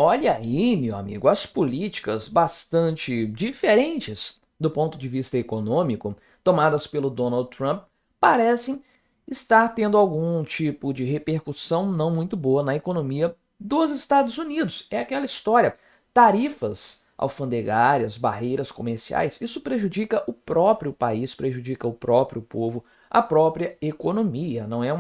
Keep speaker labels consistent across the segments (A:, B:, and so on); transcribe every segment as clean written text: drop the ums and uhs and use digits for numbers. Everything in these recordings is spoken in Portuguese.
A: Olha aí, meu amigo, as políticas bastante diferentes do ponto de vista econômico tomadas pelo Donald Trump parecem estar tendo algum tipo de repercussão não muito boa na economia dos Estados Unidos. É aquela história, tarifas alfandegárias, barreiras comerciais, isso prejudica o próprio país, prejudica o próprio povo, a própria economia. Não é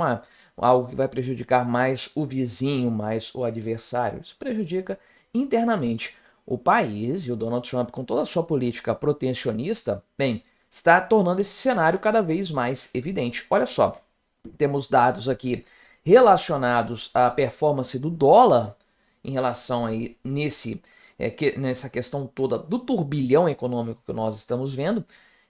A: algo que vai prejudicar mais o vizinho, mais o adversário. Isso prejudica internamente o país, e o Donald Trump, com toda a sua política protecionista, bem, está tornando esse cenário cada vez mais evidente. Olha só, temos dados aqui relacionados à performance do dólar em relação aí nessa questão toda do turbilhão econômico que nós estamos vendo.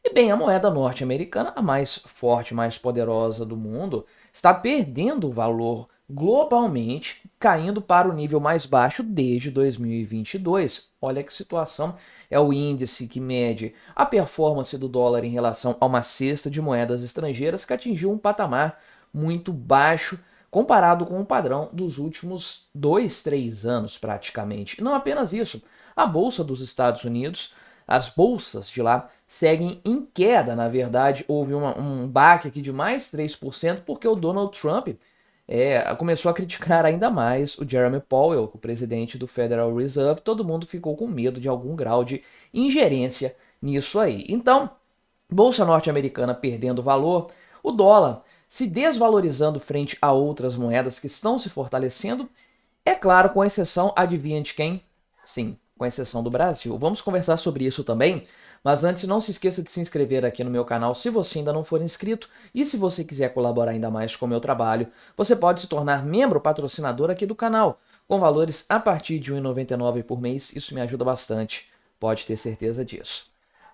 A: E bem, a moeda norte-americana, a mais forte, mais poderosa do mundo, está perdendo valor globalmente, caindo para o nível mais baixo desde 2022. Olha que situação! É o índice que mede a performance do dólar em relação a uma cesta de moedas estrangeiras que atingiu um patamar muito baixo comparado com o padrão dos últimos 2, 3 anos praticamente. Não apenas isso, a Bolsa dos Estados Unidos, as bolsas de lá seguem em queda, na verdade, houve um baque aqui de mais 3% porque o Donald Trump começou a criticar ainda mais o Jeremy Powell, o presidente do Federal Reserve. Todo mundo ficou com medo de algum grau de ingerência nisso aí. Então, bolsa norte-americana perdendo valor, o dólar se desvalorizando frente a outras moedas que estão se fortalecendo, é claro, com exceção, adivinha de quem? Sim, com exceção do Brasil. Vamos conversar sobre isso também, mas antes não se esqueça de se inscrever aqui no meu canal se você ainda não for inscrito, e se você quiser colaborar ainda mais com o meu trabalho, você pode se tornar membro patrocinador aqui do canal, com valores a partir de R$ 1,99 por mês. Isso me ajuda bastante, pode ter certeza disso.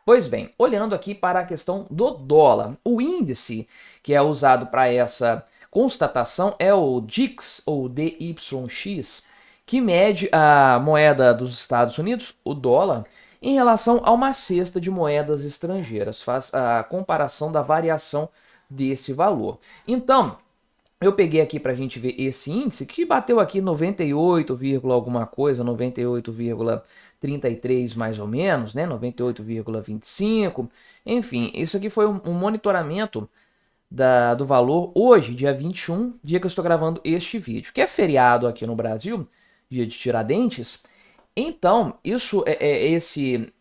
A: Pois bem, olhando aqui para a questão do dólar, o índice que é usado para essa constatação é o DIX, ou DYX, que mede a moeda dos Estados Unidos, o dólar, em relação a uma cesta de moedas estrangeiras. Faz a comparação da variação desse valor. Então, eu peguei aqui para a gente ver esse índice, que bateu aqui 98, alguma coisa, 98,33 mais ou menos, né? 98,25. Enfim, isso aqui foi um monitoramento do valor hoje, dia 21, dia que eu estou gravando este vídeo, que é feriado aqui no Brasil, dia de Tiradentes. Então, esse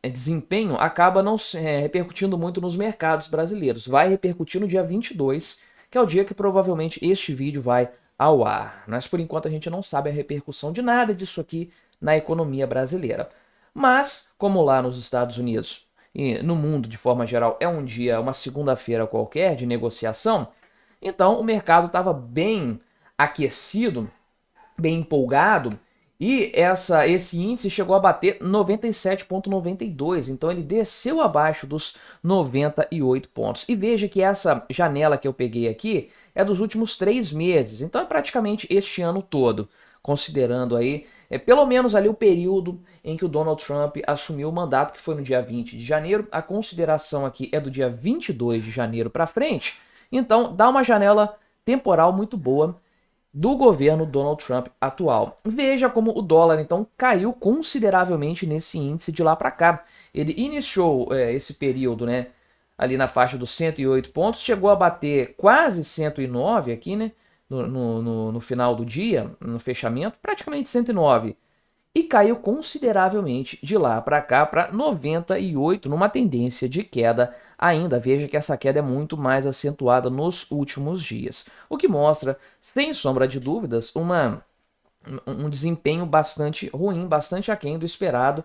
A: desempenho acaba não repercutindo muito nos mercados brasileiros. Vai repercutir no dia 22, que é o dia que provavelmente este vídeo vai ao ar. Mas por enquanto a gente não sabe a repercussão de nada disso aqui na economia brasileira. Mas, como lá nos Estados Unidos e no mundo de forma geral é um dia, uma segunda-feira qualquer de negociação, então o mercado estava bem aquecido, bem empolgado, e esse índice chegou a bater 97,92, então ele desceu abaixo dos 98 pontos. E veja que essa janela que eu peguei aqui é dos últimos 3 meses, então é praticamente este ano todo, considerando aí pelo menos ali o período em que o Donald Trump assumiu o mandato, que foi no dia 20 de janeiro. A consideração aqui é do dia 22 de janeiro para frente, então dá uma janela temporal muito boa do governo Donald Trump atual. Veja como o dólar então caiu consideravelmente nesse índice de lá para cá. Ele iniciou esse período, né, ali na faixa dos 108 pontos, chegou a bater quase 109 aqui, né, no final do dia, no fechamento, praticamente 109. E caiu consideravelmente de lá para cá para 98, numa tendência de queda ainda. Veja que essa queda é muito mais acentuada nos últimos dias, o que mostra, sem sombra de dúvidas, um desempenho bastante ruim, bastante aquém do esperado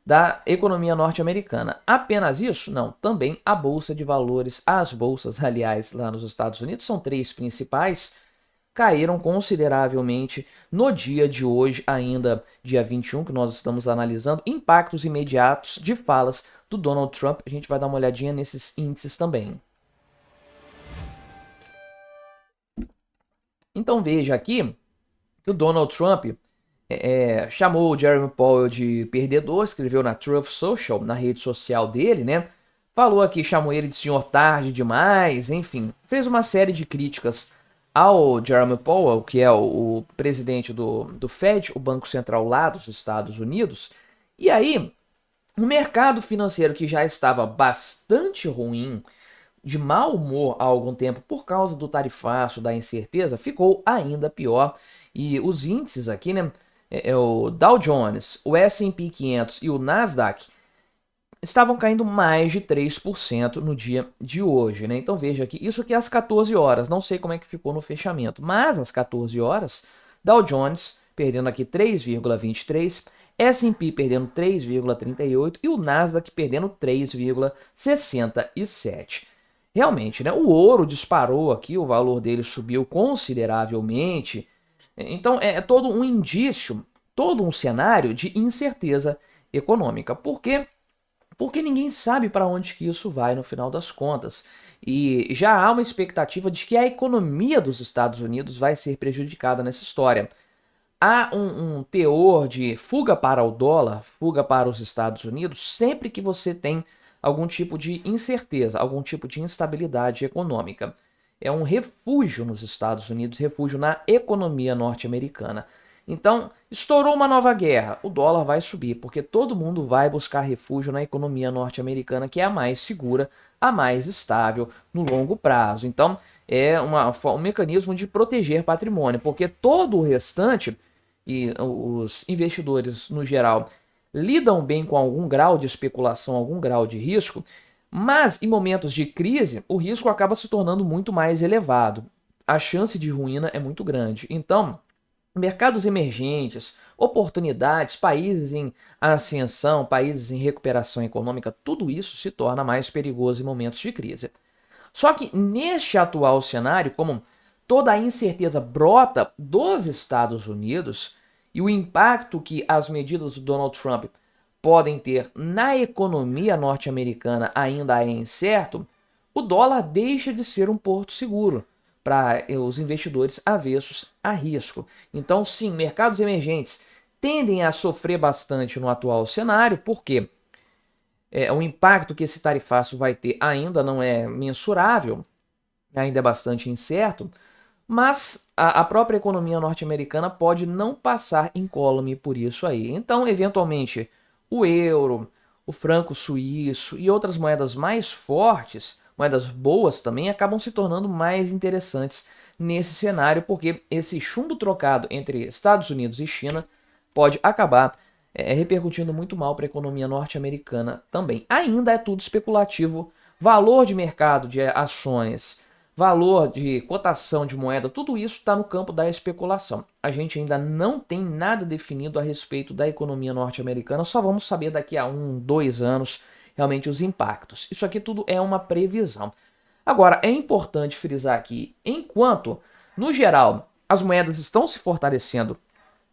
A: da economia norte-americana. Apenas isso? Não, também a Bolsa de Valores, as bolsas, aliás, lá nos Estados Unidos, são 3 principais, caíram consideravelmente no dia de hoje, ainda dia 21, que nós estamos analisando, impactos imediatos de falas do Donald Trump. A gente vai dar uma olhadinha nesses índices também. Então veja aqui que o Donald Trump chamou o Jeremy Powell de perdedor, escreveu na Truth Social, na rede social dele, né? Falou aqui, chamou ele de senhor tarde demais, enfim, fez uma série de críticas ao Jerome Powell, que é o presidente do Fed, o Banco Central lá dos Estados Unidos. E aí, o mercado financeiro, que já estava bastante ruim, de mau humor há algum tempo por causa do tarifaço, da incerteza, ficou ainda pior. E os índices aqui, né, o Dow Jones, o S&P 500 e o Nasdaq estavam caindo mais de 3% no dia de hoje, né? Então veja aqui, isso aqui às 14 horas, não sei como é que ficou no fechamento, mas às 14 horas, Dow Jones perdendo aqui 3,23, S&P perdendo 3,38 e o Nasdaq perdendo 3,67. Realmente, né? O ouro disparou aqui, o valor dele subiu consideravelmente. Então é todo um indício, todo um cenário de incerteza econômica. Por quê? Porque ninguém sabe para onde que isso vai no final das contas. E já há uma expectativa de que a economia dos Estados Unidos vai ser prejudicada nessa história. Há um teor de fuga para o dólar, fuga para os Estados Unidos, sempre que você tem algum tipo de incerteza, algum tipo de instabilidade econômica. É um refúgio nos Estados Unidos, refúgio na economia norte-americana. Então, estourou uma nova guerra, o dólar vai subir, porque todo mundo vai buscar refúgio na economia norte-americana, que é a mais segura, a mais estável no longo prazo. Então, é um mecanismo de proteger patrimônio, porque todo o restante, e os investidores no geral, lidam bem com algum grau de especulação, algum grau de risco, mas em momentos de crise, o risco acaba se tornando muito mais elevado. A chance de ruína é muito grande. Então, mercados emergentes, oportunidades, países em ascensão, países em recuperação econômica, tudo isso se torna mais perigoso em momentos de crise. Só que neste atual cenário, como toda a incerteza brota dos Estados Unidos e o impacto que as medidas do Donald Trump podem ter na economia norte-americana ainda é incerto, o dólar deixa de ser um porto seguro para os investidores avessos a risco. Então, sim, mercados emergentes tendem a sofrer bastante no atual cenário, porque o impacto que esse tarifaço vai ter ainda não é mensurável, ainda é bastante incerto, mas a própria economia norte-americana pode não passar incólume por isso aí. Então, eventualmente, o euro, o franco suíço e outras moedas mais fortes, moedas boas também, acabam se tornando mais interessantes nesse cenário, porque esse chumbo trocado entre Estados Unidos e China pode acabar repercutindo muito mal para a economia norte-americana também. Ainda é tudo especulativo, valor de mercado de ações, valor de cotação de moeda, tudo isso está no campo da especulação. A gente ainda não tem nada definido a respeito da economia norte-americana, só vamos saber daqui a 1, 2 anos realmente os impactos. Isso aqui tudo é uma previsão. Agora, é importante frisar aqui, enquanto, no geral, as moedas estão se fortalecendo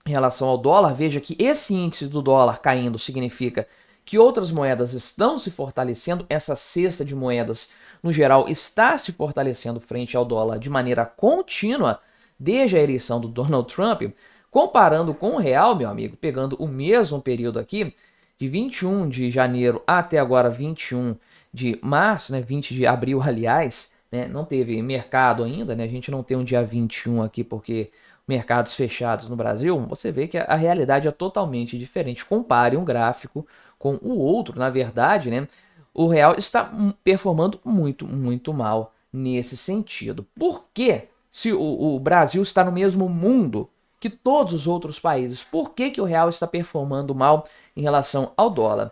A: em relação ao dólar, veja que esse índice do dólar caindo significa que outras moedas estão se fortalecendo, essa cesta de moedas, no geral, está se fortalecendo frente ao dólar de maneira contínua desde a eleição do Donald Trump, comparando com o real, meu amigo, pegando o mesmo período aqui, de 21 de janeiro até agora 21 de março, né, 20 de abril, aliás, né, não teve mercado ainda, né, a gente não tem um dia 21 aqui porque mercados fechados no Brasil, você vê que a realidade é totalmente diferente. Compare um gráfico com o outro, na verdade, né? O real está performando muito, muito mal nesse sentido. Por que, se o Brasil está no mesmo mundo que todos os outros países, por que o real está performando mal em relação ao dólar?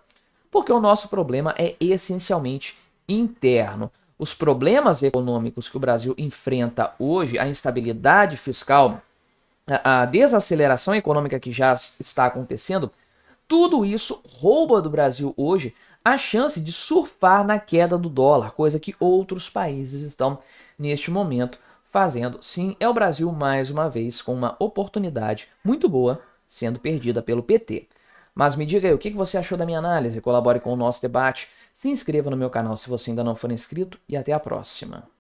A: Porque o nosso problema é essencialmente interno. Os problemas econômicos que o Brasil enfrenta hoje, a instabilidade fiscal, a desaceleração econômica que já está acontecendo, tudo isso rouba do Brasil hoje a chance de surfar na queda do dólar, coisa que outros países estão neste momento fazendo. Sim, é o Brasil mais uma vez com uma oportunidade muito boa sendo perdida pelo PT. Mas me diga aí, o que você achou da minha análise? Colabore com o nosso debate, se inscreva no meu canal se você ainda não for inscrito e até a próxima.